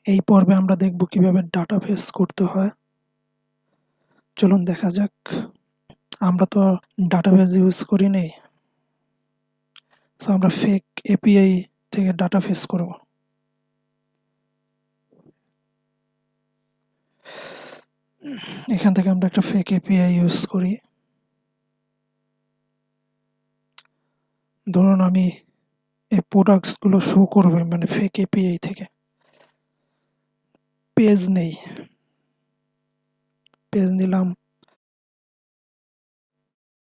এই পর্বে আমরা দেখব কিভাবে ডাটা ফেস করতে হয়। চলুন দেখা যাক। আমরা তো ডাটাবেস ইউজ করি নাই, সো আমরা ফেক এপিআই থেকে ডাটা ফেস করব। এখান থেকে আমরা একটা ফেক এপিআই ইউজ করি। ধরুন আমি এই প্রোডাক্টসগুলো শো করবে মানে ফেক এপিআই থেকে। পেজ নেই, পেজ নিলাম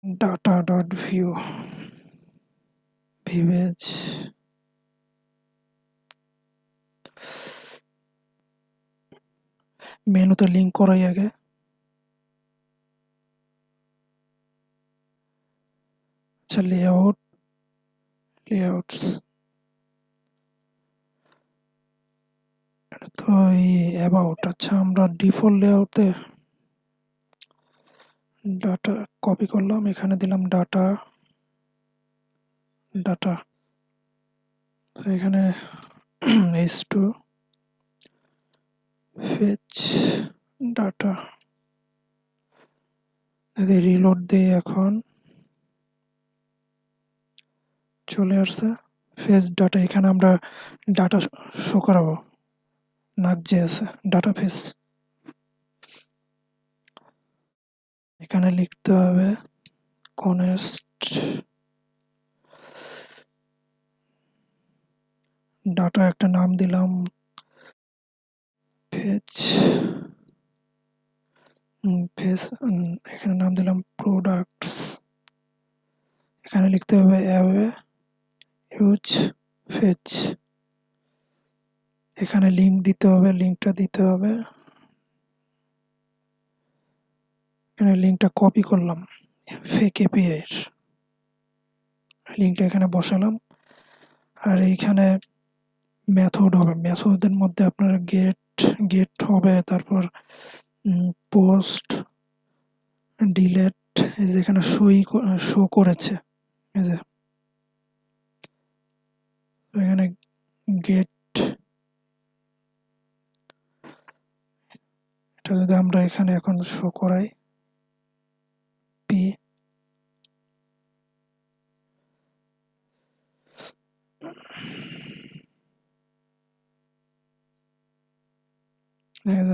ডাটা ডট ভিউ ভিভেজ, মেনুতে লিঙ্ক করাই আগে। আচ্ছা, লেআউটস তো এই অ্যাবাউট। আচ্ছা, আমরা ডিফল্ট লেআউটে ডাটা কপি করলাম, এখানে দিলাম ডাটা তো এখানে h2 fetch ডাটা যদি রিলোড দেই এখন চলে আসছে ফেচ ডাটা। এখানে আমরা ডাটা শো করাবো Nuxt.js ডাটা ফেস। এখানে লিখতে হবে কনেস্ট ডাটা, একটা নাম দিলাম ফেচ ফেস, এখানে নাম দিলাম প্রোডাক্টস। এখানে লিখতে হবে অ্যাওয়ে ইউজ ফেচ। এখানে লিঙ্ক দিতে হবে, লিঙ্কটা দিতে হবে। এখানে লিঙ্কটা কপি করলাম ফেক এপিআই এর, লিঙ্কটা এখানে বসালাম। আর এইখানে মেথড হবে, মেথডের মধ্যে আপনার গেট হবে, তারপর পোস্ট ডিলেট, এই যে এখানে শো করেছে, এই যে এখানে গেট, এটা যদি আমরা এখানে এখন শো করাই পি,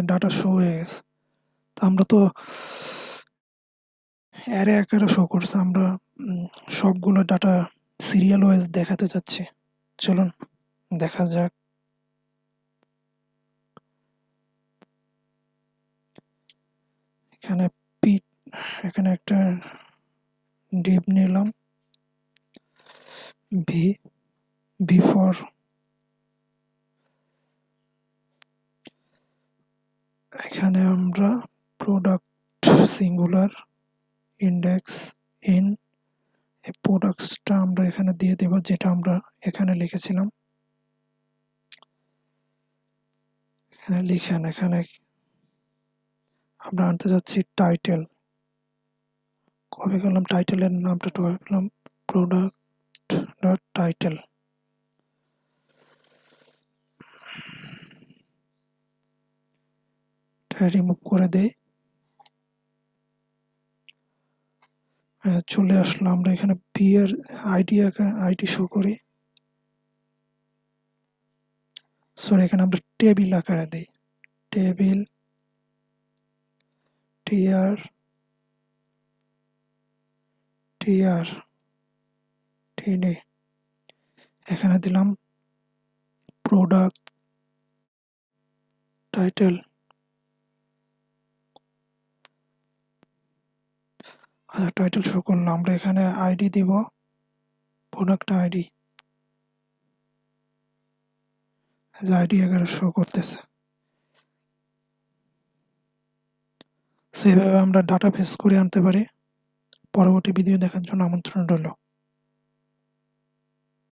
ডাটা শো হয়ে গেছে। তো আমরা তো অ্যারে আকারে শো করছে, আমরা সবগুলো ডাটা সিরিয়াল ওয়াইজ দেখাতে চাচ্ছি। চলুন দেখা যাক। এখানে পি, এখানে একটা ডিপ নিলাম ভি ফর, এখানে আমরা প্রোডাক্ট সিঙ্গুলার ইন্ডেক্স ইন, এই প্রোডাক্টসটা আমরা এখানে দিয়ে দেব যেটা আমরা এখানে লিখেছিলাম। এখানে লিখেন, এখানে আমরা আনতে যাচ্ছি টাইটেল, কপি করলাম টাইটেলের নামটা, করলাম প্রোডাক্ট ডট টাইটেল। রিমুভ করে দেই, চলে আসলো। আমরা এখানে পি এর আইডি শো করি, সরি এখানে আমরা টেবিল আকারে দিই, টেবিল টিআর টিআর টিডি, এখানে দিলাম প্রোডাক্ট টাইটেল। আচ্ছা, টাইটেল শো করলাম, আমরা এখানে আইডি দিব প্রোডাক্ট আইডি, আইডি আকারে শো করতেছে। সেভাবে আমরা ডাটা ফেস করে আনতে পারি। পরবর্তী ভিডিও দেখার জন্য আমন্ত্রণ রইল।